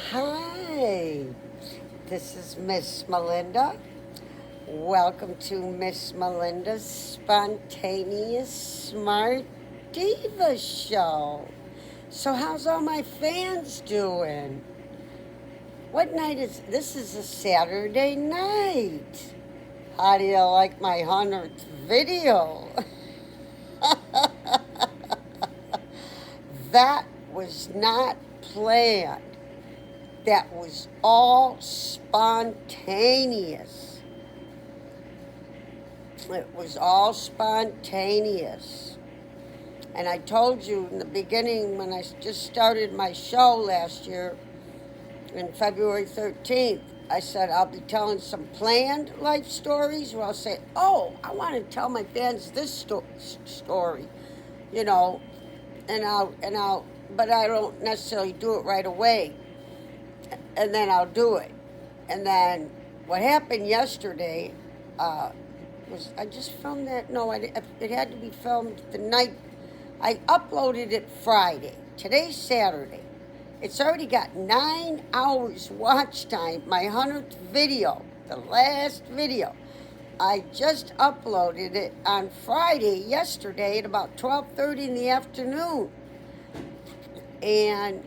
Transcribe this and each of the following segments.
Hi, this is Miss Melinda. Welcome to Miss Melinda's Spontaneous Smart Diva Show. So, how's all my fans doing? What night is this? Is a Saturday night. How do you like my 100th video? That was not planned. That was all spontaneous. It was all spontaneous. And I told you in the beginning when I just started my show last year, in February 13th, I said I'll be telling some planned life stories where I'll say, oh, I want to tell my fans this story, you know, but I don't necessarily do it right away. And then I'll do it. And then what happened yesterday was I just filmed that. No, it had to be filmed the night. I uploaded it Friday. Today's Saturday. It's already got 9 hours watch time. My 100th video, the last video. I just uploaded it on Friday, yesterday, at about 12:30 in the afternoon. And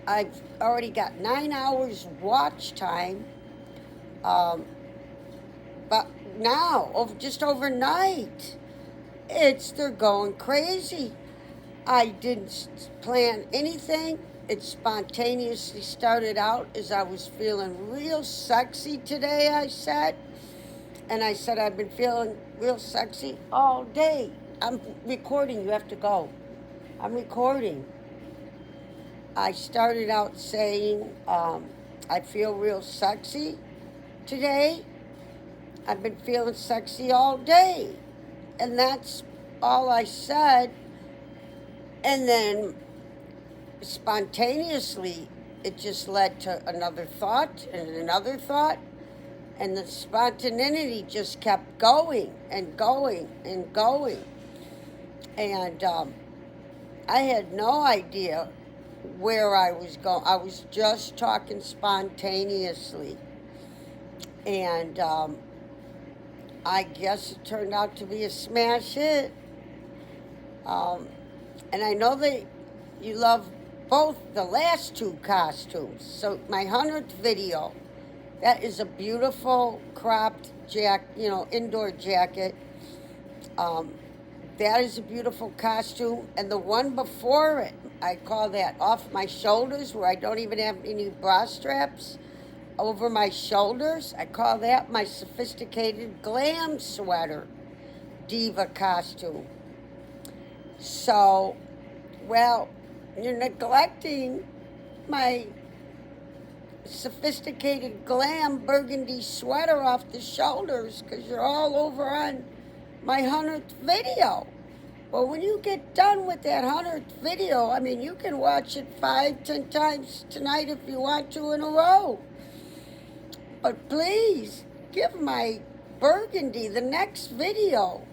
I've already got 9 hours watch time. But now, just overnight, they're going crazy. I didn't plan anything. It spontaneously started out as I was feeling real sexy today, I said. And I said I've been feeling real sexy all day. I'm recording. You have to go. I'm recording. I started out saying I feel real sexy today. I've been feeling sexy all day. And that's all I said. And then spontaneously, it just led to another thought and another thought. And the spontaneity just kept going and going and going. And I had no idea where I was going. I was just talking spontaneously. And I guess it turned out to be a smash hit. And I know that you love both the last two costumes. So my 100th video, that is a beautiful cropped indoor jacket. That is a beautiful costume. And the one before it, I call that off my shoulders, where I don't even have any bra straps over my shoulders. I call that my sophisticated glam sweater diva costume. So, well, you're neglecting my sophisticated glam burgundy sweater off the shoulders because you're all over on my 100th video. Well, when you get done with that 100th video, I mean, you can watch it 5-10 times tonight if you want to in a row. But please, give my burgundy, the next video,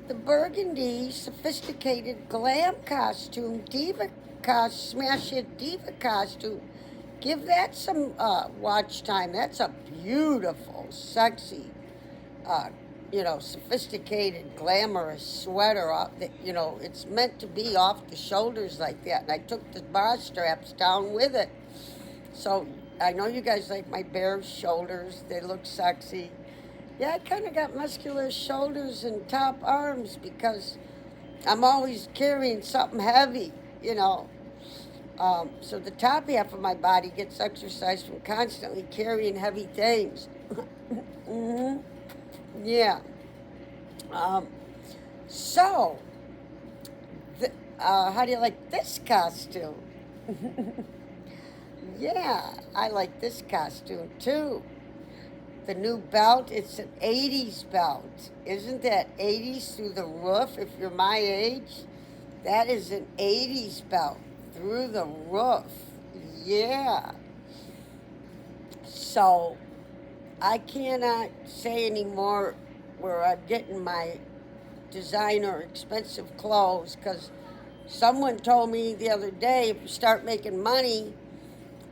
the burgundy sophisticated glam costume, smash hit diva costume. Give that some watch time. That's a beautiful, sexy, sophisticated, glamorous sweater. It's meant to be off the shoulders like that. And I took the bra straps down with it. So I know you guys like my bare shoulders. They look sexy. Yeah, I kind of got muscular shoulders and top arms because I'm always carrying something heavy, So the top half of my body gets exercise from constantly carrying heavy things. Mm-hmm. Yeah. So, how do you like this costume? Yeah, I like this costume too. The new belt, it's an 80s belt. Isn't that 80s through the roof? If you're my age, that is an 80s belt through the roof. Yeah. So, I cannot say anymore where I'm getting my designer expensive clothes because someone told me the other day if you start making money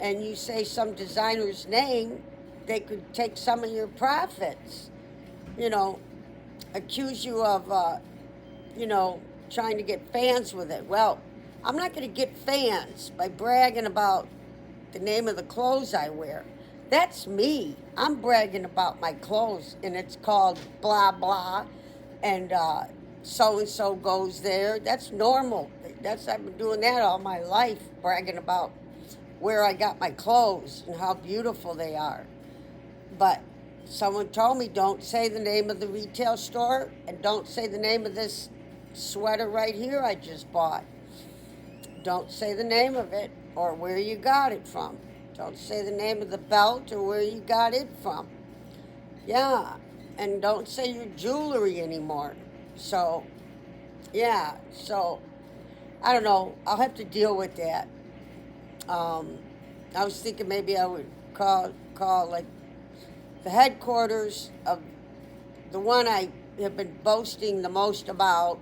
and you say some designer's name, they could take some of your profits. You know, accuse you of, you know, trying to get fans with it. Well, I'm not going to get fans by bragging about the name of the clothes I wear. That's me. I'm bragging about my clothes, and it's called blah blah, and so and so goes there. That's normal. I've been doing that all my life, bragging about where I got my clothes and how beautiful they are. But someone told me don't say the name of the retail store and don't say the name of this sweater right here I just bought. Don't say the name of it or where you got it from. Don't say the name of the belt or where you got it from. Yeah, and don't say your jewelry anymore. So, yeah, so I don't know. I'll have to deal with that. Um, I was thinking maybe I would call like the headquarters of the one I have been boasting the most about,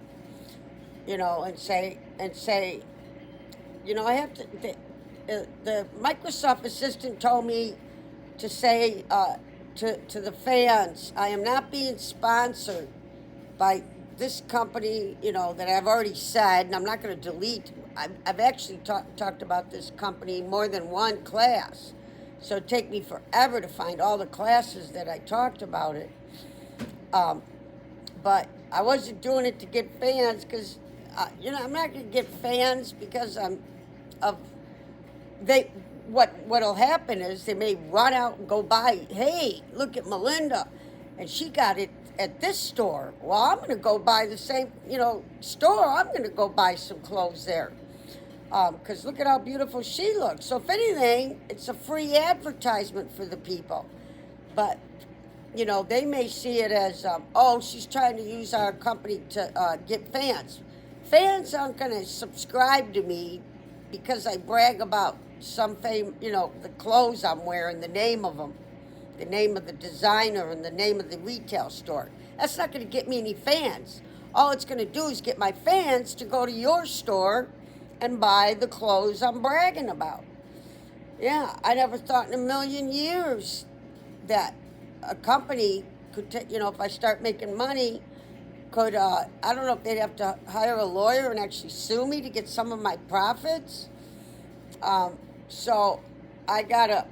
you know, and say, you know, I have to. The Microsoft assistant told me to say to the fans, I am not being sponsored by this company, you know, that I've already said, and I'm not going to delete. I've actually talked about this company more than one class, so it'd take me forever to find all the classes that I talked about it. Um, but I wasn't doing it to get fans because, you know, I'm not going to get fans because I'm of they. What'll happen is they may run out and go buy. Hey, look at Melinda, and she got it at this store. Well, I'm going to go buy the same, you know, store. I'm going to go buy some clothes there. Because look at how beautiful she looks. So if anything, it's a free advertisement for the people. But, you know, they may see it as, oh, she's trying to use our company to get fans. Fans aren't going to subscribe to me because I brag about some fame, you know, the clothes I'm wearing, the name of them, the name of the designer, and the name of the retail store. That's not going to get me any fans. All it's going to do is get my fans to go to your store and buy the clothes I'm bragging about. Yeah, I never thought in a million years that a company could take, you know, if I start making money, could, I don't know if they'd have to hire a lawyer and actually sue me to get some of my profits. So I gotta,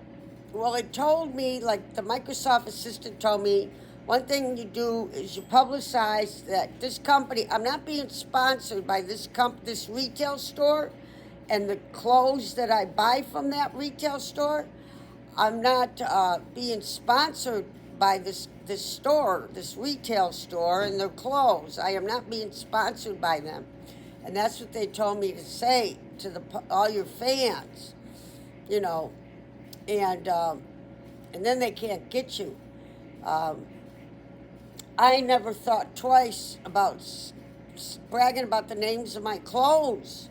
well, it told me, like the Microsoft assistant told me, one thing you do is you publicize that this company, I'm not being sponsored by this retail store and the clothes that I buy from that retail store. I'm not being sponsored by this store, this retail store and their clothes. I am not being sponsored by them. And that's what they told me to say to all your fans, you know, and then they can't get you. I never thought twice about bragging about the names of my clothes,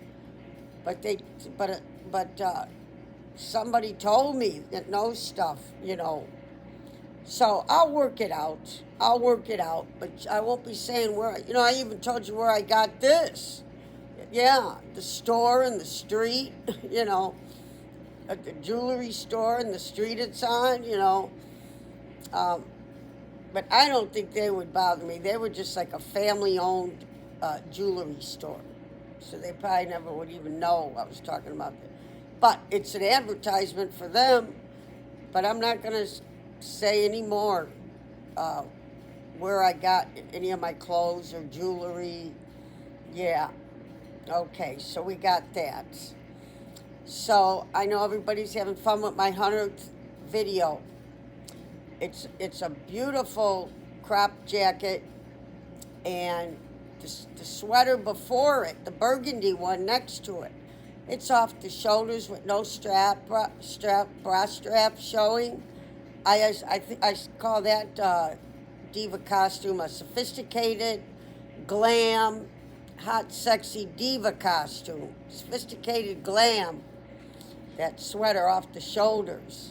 but somebody told me that knows stuff, you know. So I'll work it out. But I won't be saying where. You know, I even told you where I got this. Yeah, the store and the street. You know, at the jewelry store and the street it's on. You know. But I don't think they would bother me. They were just like a family-owned jewelry store. So they probably never would even know I was talking about that. But it's an advertisement for them. But I'm not going to say any more where I got any of my clothes or jewelry. Yeah. Okay, so we got that. So I know everybody's having fun with my 100th video. It's a beautiful crop jacket, and the sweater before it, the burgundy one next to it, it's off the shoulders with no bra strap showing. I call that diva costume a sophisticated, glam, hot, sexy diva costume. Sophisticated glam. That sweater off the shoulders.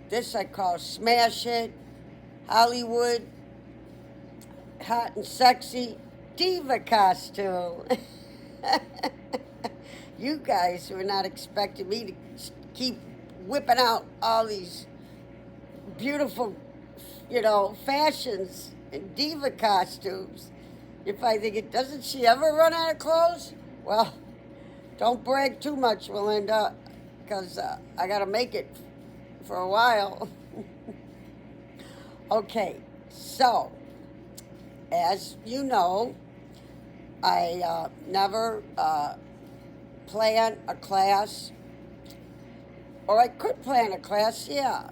This I call smash it, Hollywood, hot and sexy diva costume. You guys were not expecting me to keep whipping out all these beautiful, fashions and diva costumes. If I think it, doesn't she ever run out of clothes? Well, don't brag too much, Melinda, because I got to make it for a while. Okay, so, as you know, I never plan a class, or I could plan a class, yeah,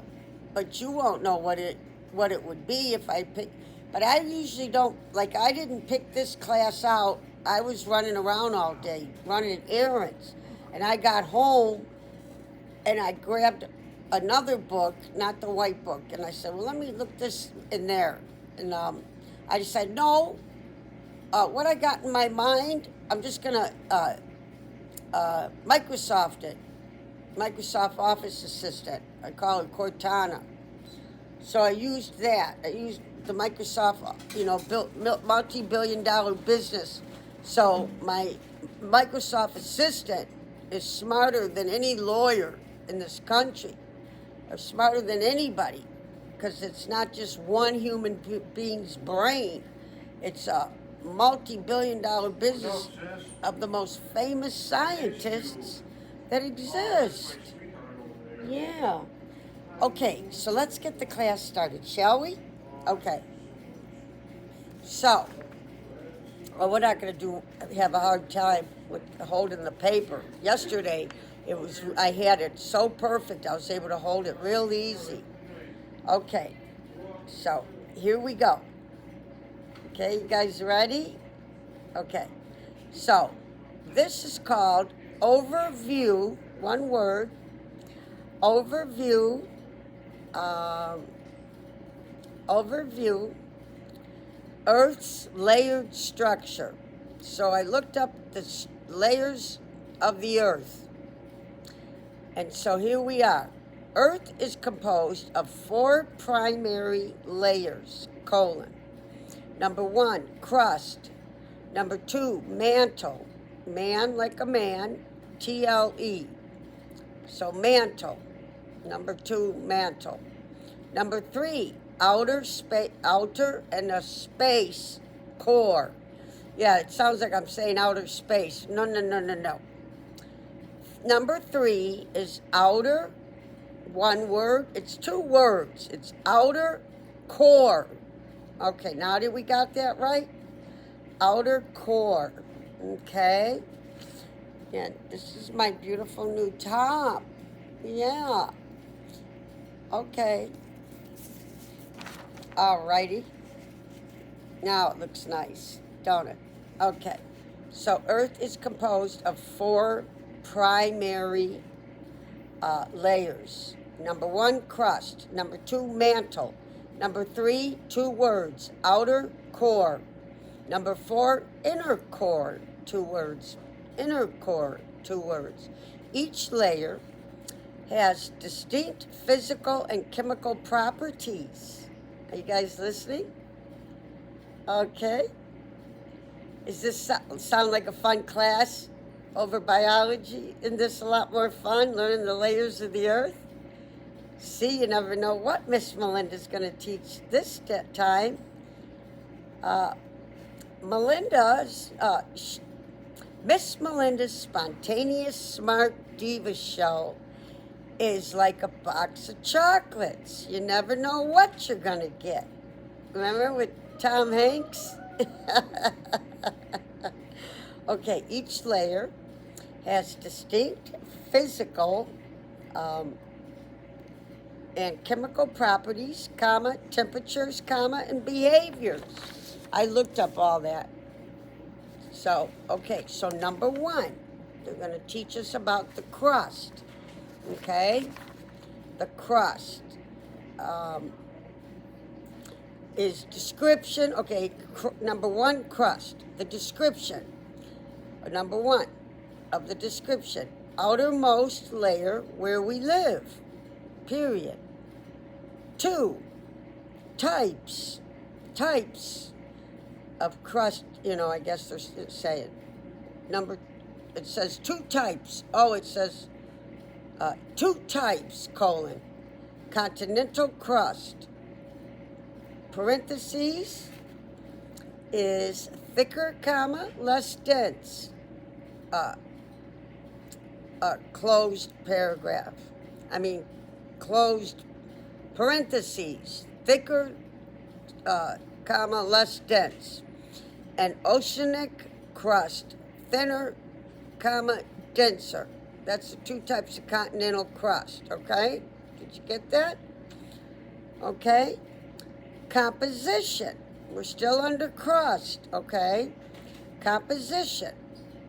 but you won't know what it would be if I pick. But I usually don't, like, I didn't pick this class out. I was running around all day, running errands. And I got home and I grabbed another book, not the white book. And I said, well, let me look this in there. And I decided, no, what I got in my mind, I'm just going to Microsoft it. Microsoft Office Assistant. I call it Cortana. So I used that. I used the Microsoft, multi-billion-dollar business. So my Microsoft Assistant is smarter than any lawyer in this country, or smarter than anybody, because it's not just one human being's brain. It's a multi-billion-dollar business of the most famous scientists that exist. Yeah. Okay, so let's get the class started, shall we? Okay. So, well, we're not going to have a hard time with holding the paper. Yesterday, I had it so perfect, I was able to hold it real easy. Okay, so here we go. Okay, you guys ready? Okay, so this is called overview, one word, overview, Earth's layered structure. So I looked up the layers of the Earth. And so here we are. Earth is composed of 4 primary layers, Number 1, crust. Number 2, mantle. Man like a man, TLE. So mantle. Number 2, mantle. Number 3, outer and a space core. Yeah, it sounds like I'm saying outer space. No. Number 3 is outer, one word. It's 2 words. It's outer core. Okay, now that we got that right? Outer core. Okay. And this is my beautiful new top. Yeah. Okay. Alrighty. Now it looks nice, don't it? Okay. So Earth is composed of 4 primary layers. Number 1, crust. Number 2, mantle. Number 3, 2 words, outer core. Number 4, inner core, 2 words. Inner core, 2 words. Each layer has distinct physical and chemical properties. Are you guys listening? Okay. Does this sound like a fun class over biology? Isn't this a lot more fun, learning the layers of the Earth? See, you never know what Miss Melinda's going to teach this time. Miss Melinda's Spontaneous Smart Diva Show is like a box of chocolates. You never know what you're going to get. Remember with Tom Hanks? Okay, each layer has distinct physical and chemical properties, temperatures, and behaviors. I looked up all that. So, okay, so number 1, they're going to teach us about the crust. Okay? The crust is description. Okay, number 1, crust. The description. Number 1 of the description. Outermost layer where we live. Period. 2, types of crust, I guess they're saying. It says 2 types. Oh, it says Two types, colon, continental crust, parentheses, is thicker, comma, less dense, uh, closed paragraph. Closed parentheses, thicker, comma, less dense. And oceanic crust, thinner, comma, denser. That's the two types of continental crust, okay? Did you get that? Okay. Composition. We're still under crust, okay? Composition.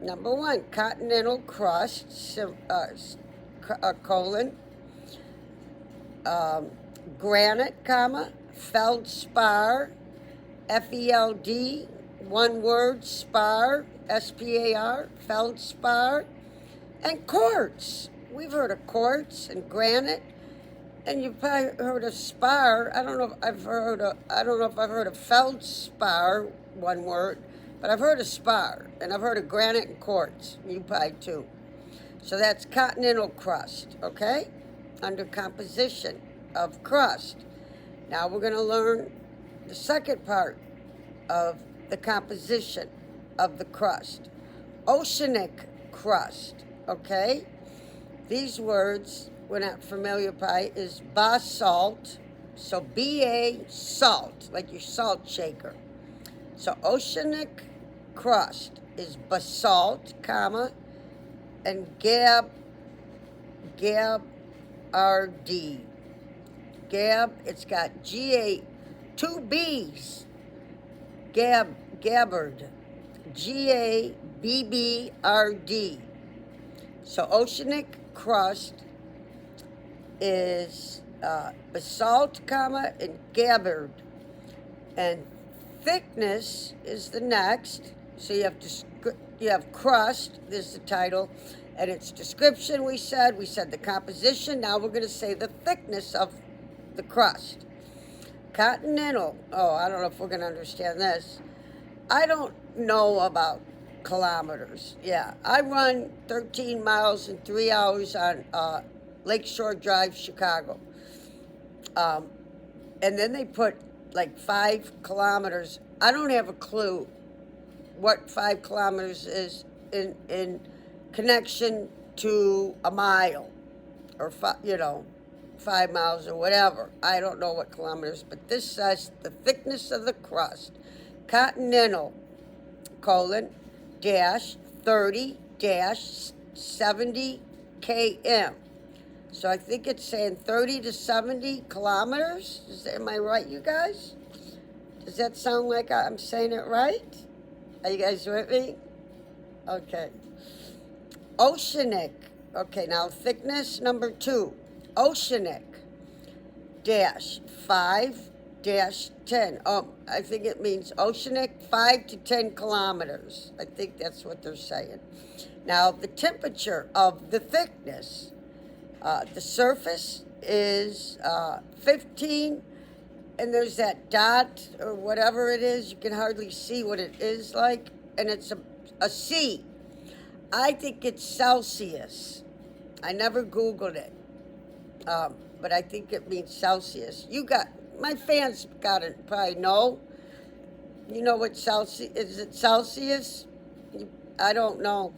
Number one, continental crust, colon, granite, comma, feldspar, F-E-L-D, one word, spar, S-P-A-R, feldspar, and quartz. We've heard of quartz and granite, and you've probably heard of spar. I don't know if I've heard of feldspar, one word, but I've heard of spar, and I've heard of granite and quartz. You probably too. So that's continental crust, okay? Under composition of crust. Now we're going to learn the second part of the composition of the crust. Oceanic crust, okay? These words, we're not familiar by, is basalt. So B-A, salt, like your salt shaker. So oceanic crust is basalt, comma, and Gab-R-D. Gab, it's got G-A, two B's. Gabbard. G-A-B-B-R-D. So oceanic crust is basalt, comma, and gabbard. And thickness is the next. So you have crust, this is the title, and its description we said the composition. Now we're going to say the thickness of the crust. Continental, I don't know if we're going to understand this. I don't know about kilometers. Yeah, I run 13 miles in 3 hours on Lakeshore Drive, Chicago. And then they put like 5 kilometers. I don't have a clue what 5 kilometers is in connection to a mile or 5 miles or whatever. I don't know what kilometers, but this says the thickness of the crust. Continental, colon, dash, 30, dash, 70 km. So I think it's saying 30 to 70 kilometers. Am I right, you guys? Does that sound like I'm saying it right? Are you guys with me? Okay. Oceanic. Okay, now thickness number 2. Oceanic, dash, 5, dash, 10. I think it means oceanic, 5 to 10 kilometers. I think that's what they're saying. Now, the temperature of the thickness. The surface is 15, and there's that dot or whatever it is. You can hardly see what it is like, and it's a C. I think it's Celsius. I never Googled it, but I think it means Celsius. My fans got it, probably know. You know what Celsius is? It Celsius? I don't know.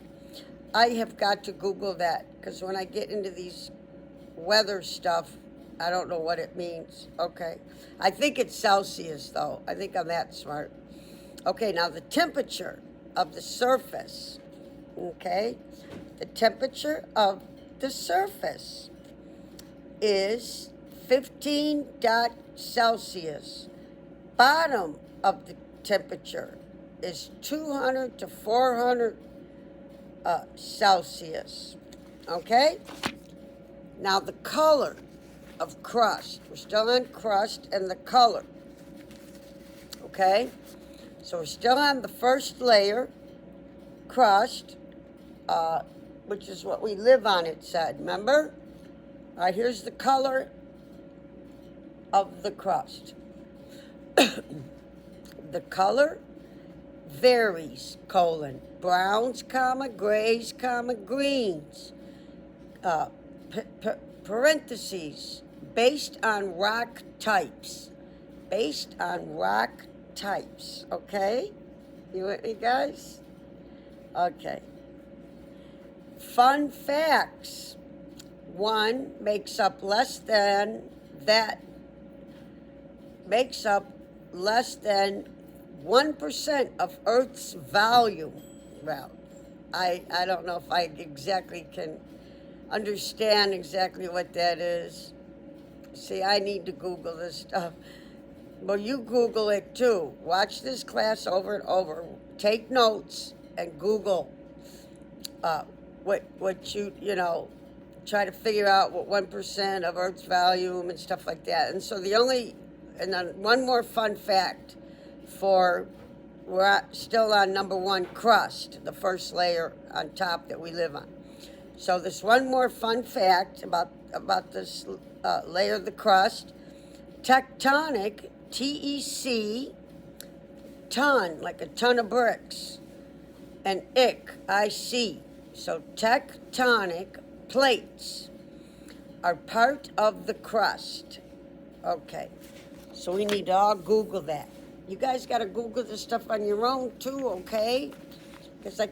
I have got to Google that, because when I get into these weather stuff, I don't know what it means. Okay. I think it's Celsius, though. I think I'm that smart. Okay, now the temperature of the surface. Okay? The temperature of the surface is 15 Celsius. Bottom of the temperature is 200 to 400 Celsius. Okay? Now the color of crust. We're still on crust and the color. Okay? So we're still on the first layer, crust, which is what we live on, it said. Remember? All right, here's the color of the crust. The color varies, colon, browns, comma, grays, comma, greens. parentheses, based on rock types. Based on rock types, okay? You with me, guys? Okay. Fun facts. One makes up less than 1% of Earth's volume. Well, I don't know if I exactly can understand exactly what that is. See, I need to Google this stuff. Well, you Google it too. Watch this class over and over. Take notes and Google what you try to figure out what 1% of Earth's volume and stuff like that. And so and then one more fun fact we're still on number one, crust, the first layer on top that we live on. So this one more fun fact about this layer of the crust. Tectonic, T-E-C, ton, like a ton of bricks, and I-C. So tectonic plates are part of the crust. Okay, so we need to all Google that. You guys got to Google this stuff on your own too, okay? Because I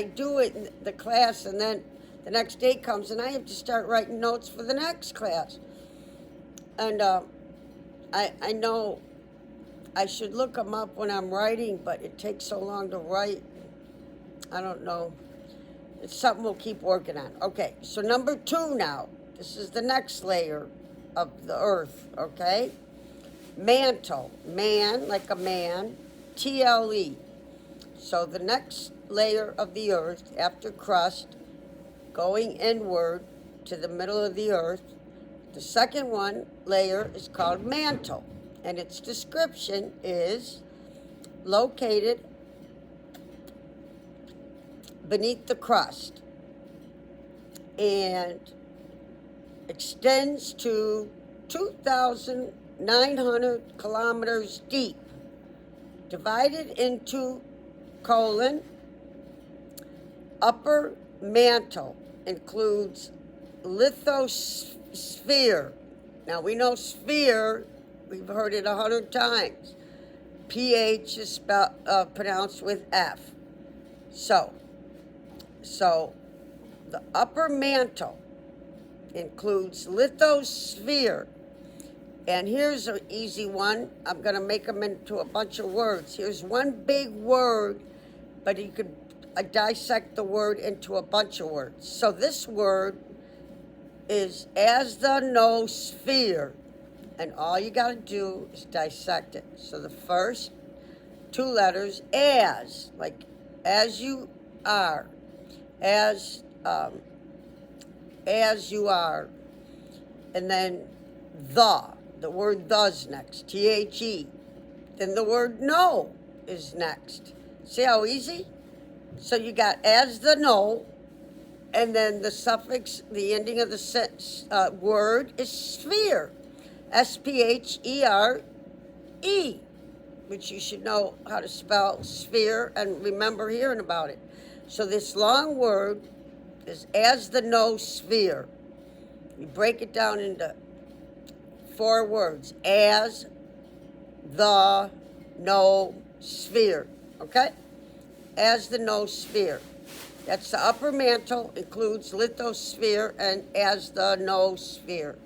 do it in the class, and then the next day comes and I have to start writing notes for the next class. And I know I should look them up when I'm writing, but it takes so long to write. I don't know. It's something we'll keep working on. Okay, so number 2 now. This is the next layer of the earth, okay? Mantle. Man, like a man. T-L-E. So the next layer of the earth after crust, going inward to the middle of the earth, the second layer is called mantle, and its description is located beneath the crust and extends to 2,900 kilometers deep, divided into upper mantle includes lithosphere. Now we know sphere, we've heard it 100 times. PH is pronounced with F. So the upper mantle includes lithosphere. And here's an easy one. I'm going to make them into a bunch of words. Here's one big word, but you could dissect the word into a bunch of words. So this word is as the noosphere, and all you got to do is dissect it. So the first 2 letters, as, like as you are, as you are, and then the word the's next, T-H-E. Then the word no is next. See how easy? So you got as the no, and then the suffix, the ending of the word is sphere, S-P-H-E-R-E, which you should know how to spell sphere and remember hearing about it. So this long word is as the noosphere. You break it down into 4 words, as the noosphere, okay? As the noosphere. That's the upper mantle, includes lithosphere and as the noosphere.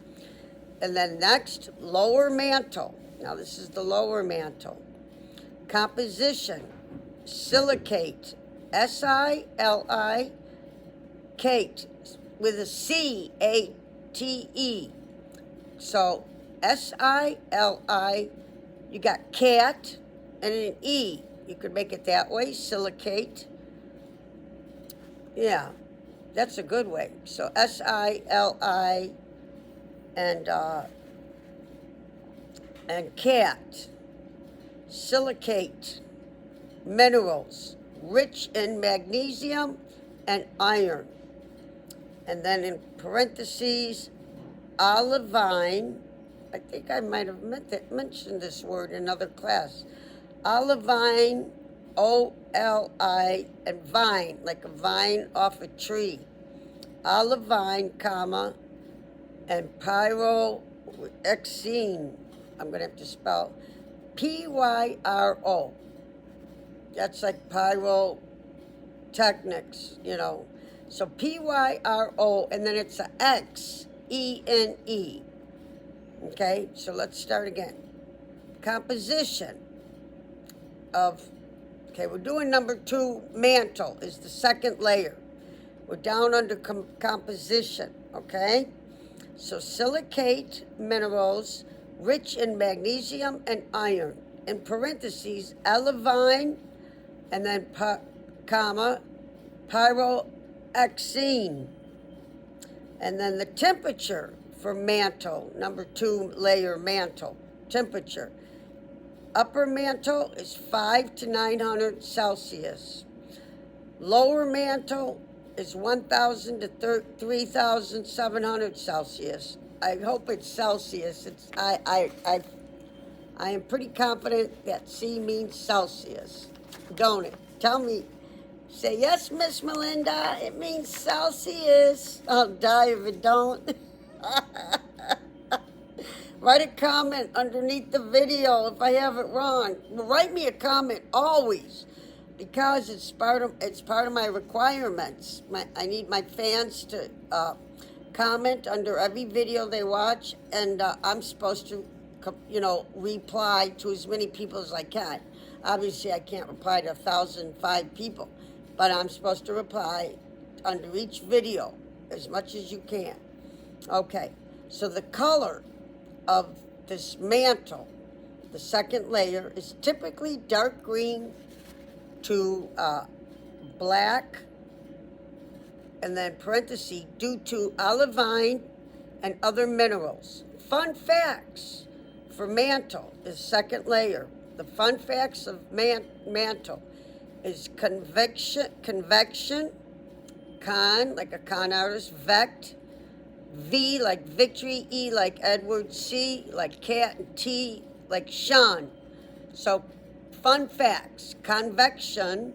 And then next, lower mantle. Now this is the lower mantle. Composition, silicate, S-I-L-I-Cate, with a C-A-T-E. So S-I-L-I, you got cat and an E. You could make it that way, silicate. Yeah, that's a good way. So S-I-L-I and cat, silicate, minerals, rich in magnesium and iron. And then in parentheses, olivine. I think I might have mentioned this word in another class. Olivine, O-L-I, and vine, like a vine off a tree. olivine, comma, and pyroxene. I'm going to have to spell Pyro. That's like pyrotechnics, you know. So Pyro, and then it's a Xene. Okay, so let's start again. Composition of, okay, we're doing number 2, mantle is the second layer. We're down under composition, okay? So silicate minerals rich in magnesium and iron. In parentheses, olivine, and then comma, pyroxene. And then the temperature for mantle, number 2 layer mantle, temperature. Upper mantle is 5 to 900 Celsius. Lower mantle is 1,000 to 3,700 Celsius. I hope it's Celsius. I am pretty confident that C means Celsius, don't it? Tell me. Say, yes, Miss Melinda, it means Celsius. I'll die if it don't. Write a comment underneath the video if I have it wrong. Write me a comment always, because it's part of my requirements. I need my fans to comment under every video they watch, and I'm supposed to, reply to as many people as I can. Obviously, I can't reply to 1,005 people, but I'm supposed to reply under each video as much as you can. Okay, so the color of this mantle, the second layer, is typically dark green to black, and then parenthesis, due to olivine and other minerals. Fun facts for mantle is second layer. The fun facts of mantle is convection, con, like a con artist, vect, V like victory, E like Edward, C like cat, and T like Sean. So, fun facts. Convection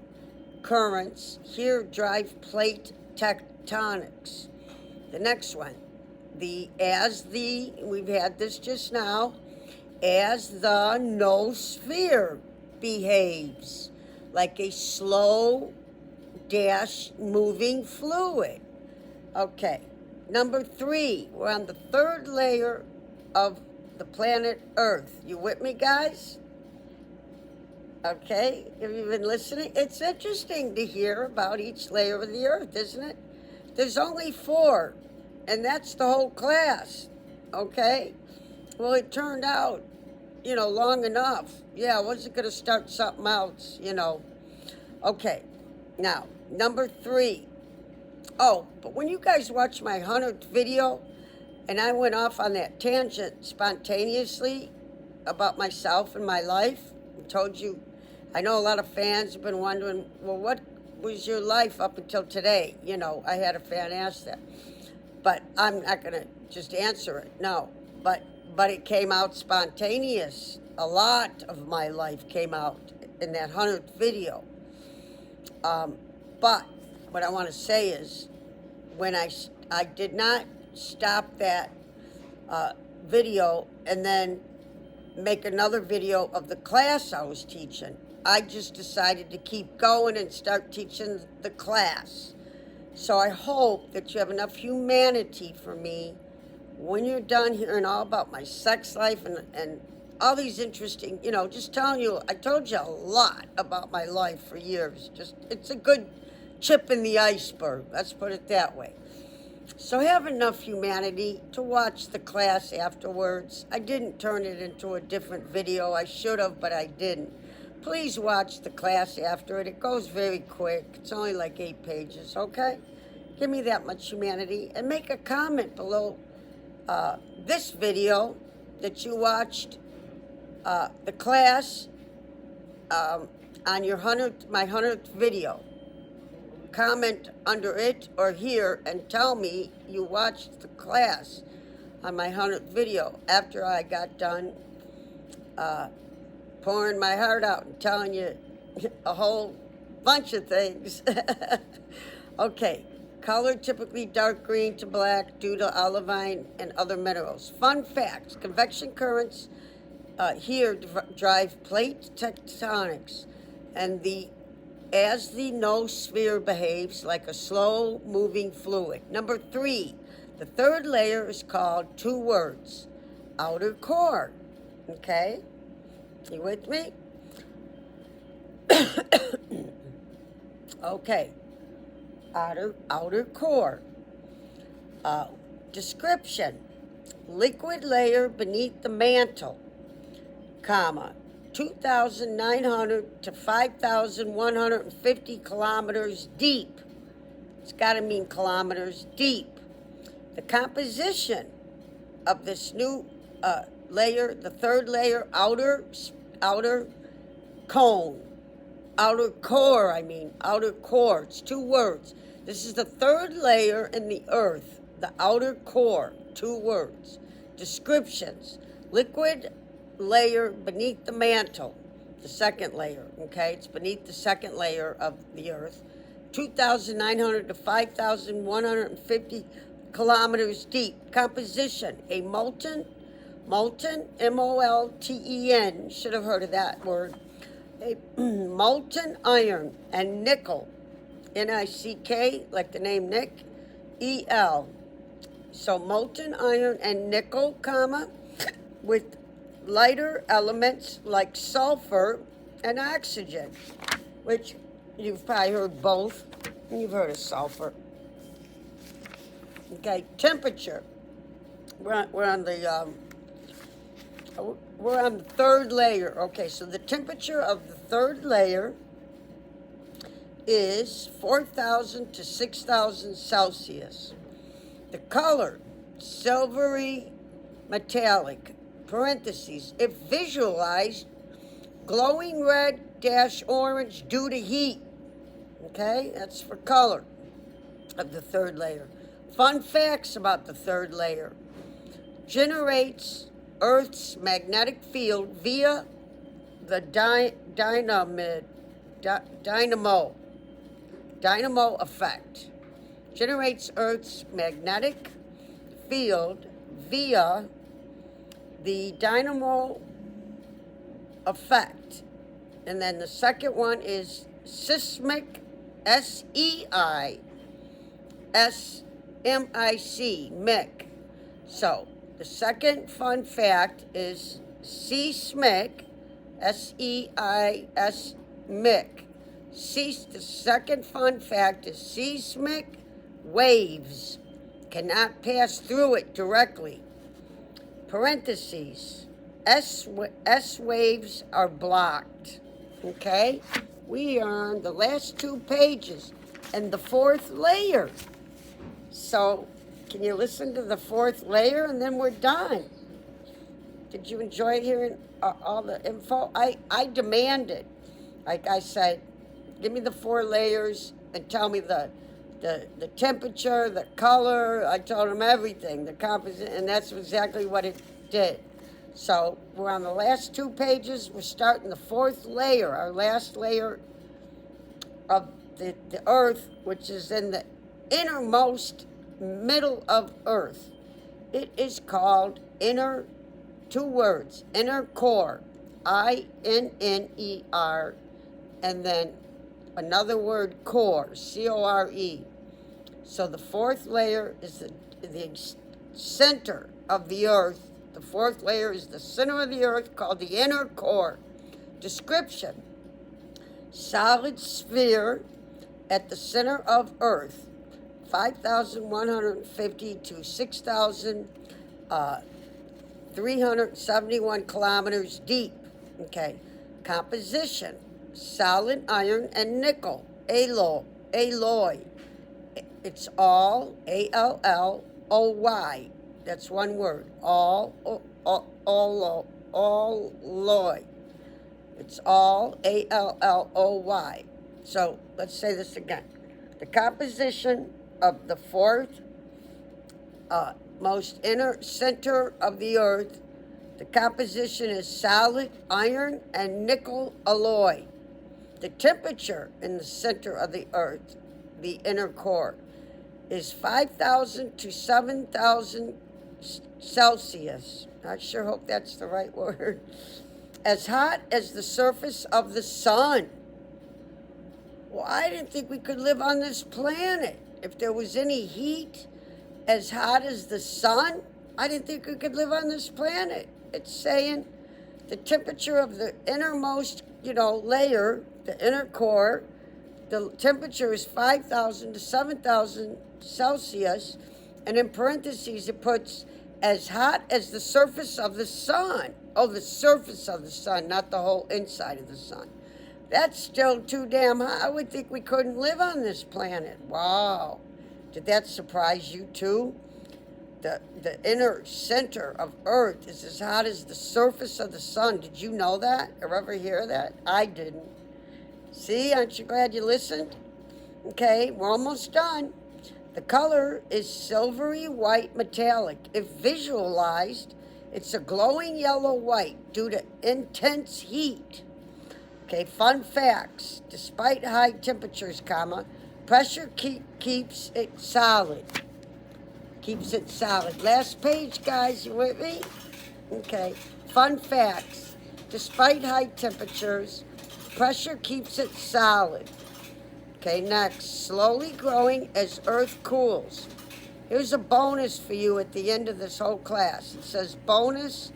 currents here drive plate tectonics. The next one. We've had this just now, as the noosphere behaves like a slow dash moving fluid. Okay. Number 3, we're on the third layer of the planet Earth. You with me, guys? Okay, have you been listening? It's interesting to hear about each layer of the Earth, isn't it? There's only 4, and that's the whole class, okay? Well, it turned out, long enough. Yeah, I wasn't going to start something else, Okay, now, number 3. Oh, but when you guys watched my 100th video, and I went off on that tangent spontaneously about myself and my life, and told you, I know a lot of fans have been wondering, well, what was your life up until today? I had a fan ask that. But I'm not going to just answer it, no. But it came out spontaneous. A lot of my life came out in that 100th video. But what I want to say is, when I did not stop that video and then make another video of the class I was teaching. I just decided to keep going and start teaching the class. So I hope that you have enough humanity for me when you're done hearing all about my sex life and all these interesting, just telling you, I told you a lot about my life for years. It's a good chip in the iceberg, let's put it that way. So have enough humanity to watch the class afterwards. I didn't turn it into a different video. I should have, but I didn't. Please watch the class after it. It goes very quick. It's only like 8 pages, okay? Give me that much humanity. And make a comment below this video that you watched the class on my 100th video. Comment under it or here and tell me you watched the class on my 100th video after I got done pouring my heart out and telling you a whole bunch of things. Okay, Color typically dark green to black due to olivine and other minerals. Fun facts: convection currents here drive plate tectonics, and as the noosphere behaves like a slow-moving fluid. Number 3, the third layer is called 2 words: outer core. Okay, you with me? Okay, outer core. Description: liquid layer beneath the mantle, comma, 2,900 to 5,150 kilometers deep. It's got to mean kilometers deep. The composition of this new layer, the third layer, outer cone, outer core, outer core. It's 2 words. This is the third layer in the earth, the outer core, 2 words. Descriptions: liquid layer beneath the mantle, the second layer, okay? It's beneath the second layer of the earth, 2,900 to 5,150 kilometers deep. Composition: a molten, M-O-L-T-E-N, should have heard of that word, a molten iron and nickel, N-I-C-K, like the name Nick, E-L. So molten iron and nickel, comma, with lighter elements like sulfur and oxygen, which you've probably heard both. You've heard of sulfur. Okay, temperature. We're on the third layer. Okay, so the temperature of the third layer is 4,000 to 6,000 Celsius. The color, silvery metallic, parentheses, if visualized, glowing red - orange due to heat. Okay, that's for color of the third layer. Fun facts about the third layer: generates Earth's magnetic field via the dynamo effect. Generates Earth's magnetic field via the dynamo effect. And then the second one is seismic, S-E-I-S-M-I-C, mic. So the second fun fact is seismic, S-E-I-S, mic. The second fun fact is seismic waves cannot pass through it directly. Parentheses, S waves are blocked. Okay? We are on the last 2 pages and the 4th layer. So, can you listen to the 4th layer and then we're done? Did you enjoy hearing all the info? I demanded, like I said, give me the 4 layers and tell me the temperature, the color. I told him everything, the composition, and that's exactly what it did. So we're on the last 2 pages. We're starting the 4th layer, our last layer of the earth, which is in the innermost middle of earth. It is called 2 words, inner core, I-N-N-E-R, and then another word, core, C-O-R-E. So the 4th layer is the center of the earth. The 4th layer is the center of the earth, called the inner core. Description: solid sphere at the center of earth, 5,150 to 6,371 kilometers deep. Okay. Composition: solid iron and nickel, alloy. It's all, A-L-L-O-Y. That's one word. Alloy. It's all, A-L-L-O-Y. So let's say this again. The composition of the 4th most inner center of the earth, the composition is solid iron and nickel alloy. The temperature in the center of the earth, the inner core, is 5,000 to 7,000 Celsius. I sure hope that's the right word. As hot as the surface of the sun. Well, I didn't think we could live on this planet. If there was any heat as hot as the sun, I didn't think we could live on this planet. It's saying the temperature of the innermost, layer, the inner core, the temperature is 5,000 to 7,000 Celsius, and in parentheses it puts as hot as the surface of the sun. Oh, the surface of the sun, not the whole inside of the sun. That's still too damn hot. I would think we couldn't live on this planet. Wow. Did that surprise you too? The inner center of Earth is as hot as the surface of the sun. Did you know that or ever hear that? I didn't. See, aren't you glad you listened? Okay, we're almost done. The color is silvery white metallic. If visualized, it's a glowing yellow white due to intense heat. Okay, fun facts. Despite high temperatures, pressure keeps it solid. Keeps it solid. Last page, guys, you with me? Okay, fun facts. Despite high temperatures, pressure keeps it solid. Okay, next, slowly growing as Earth cools. Here's a bonus for you at the end of this whole class. It says bonus,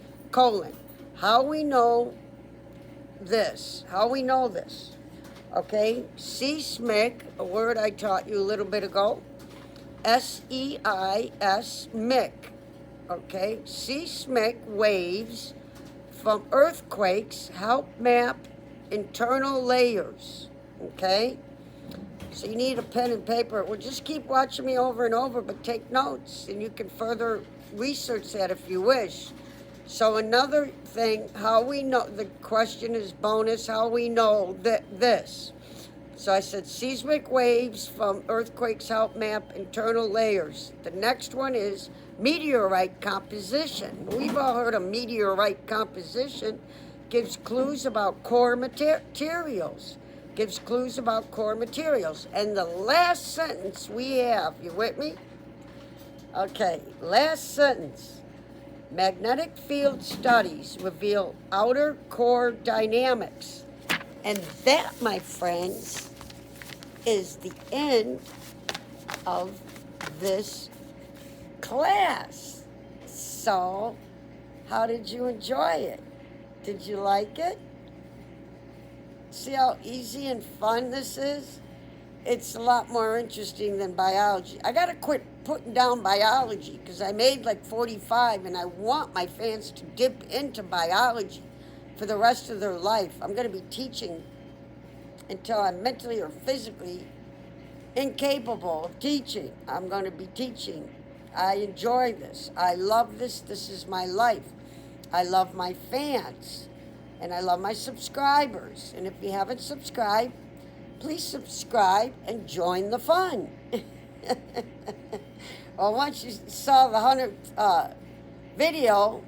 how we know this. Okay, seismic, a word I taught you a little bit ago. S-E-I-S, mic. Okay, seismic waves from earthquakes help map internal layers. Okay, so you need a pen and paper. Well, just keep watching me over and over, but take notes, and you can further research that if you wish. So another thing, how we know, the question is bonus, how we know this. So I said seismic waves from earthquakes help map internal layers. The next one is meteorite composition. We've all heard of meteorite composition. Gives clues about core materials. And the last sentence we have, you with me? Okay, last sentence. Magnetic field studies reveal outer core dynamics. And that, my friends, is the end of this class. So, how did you enjoy it? Did you like it? See how easy and fun this is? It's a lot more interesting than biology. I gotta quit putting down biology because I made like 45 and I want my fans to dip into biology for the rest of their life. I'm gonna be teaching until I'm mentally or physically incapable of teaching. I'm gonna be teaching. I enjoy this. I love this. This is my life. I love my fans and I love my subscribers. And if you haven't subscribed, please subscribe and join the fun. Well, once you saw the 100th video,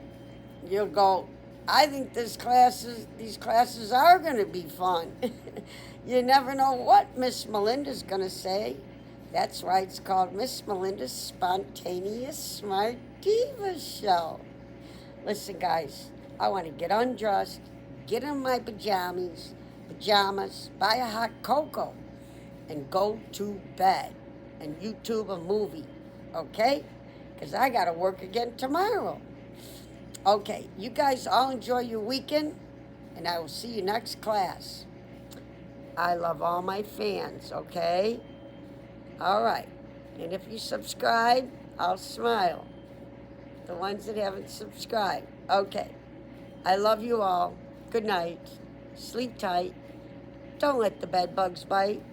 you'll go, I think these classes are going to be fun. You never know what Miss Melinda's going to say. That's why it's called Miss Melinda's Spontaneous Smart Diva Show. Listen, guys, I want to get undressed, get in my pajamas, buy a hot cocoa, and go to bed and YouTube a movie, okay? Because I got to work again tomorrow. Okay, you guys all enjoy your weekend, and I will see you next class. I love all my fans, okay? All right, and if you subscribe, I'll smile. The ones that haven't subscribed. Okay, I love you all. Good night. Sleep tight. Don't let the bed bugs bite.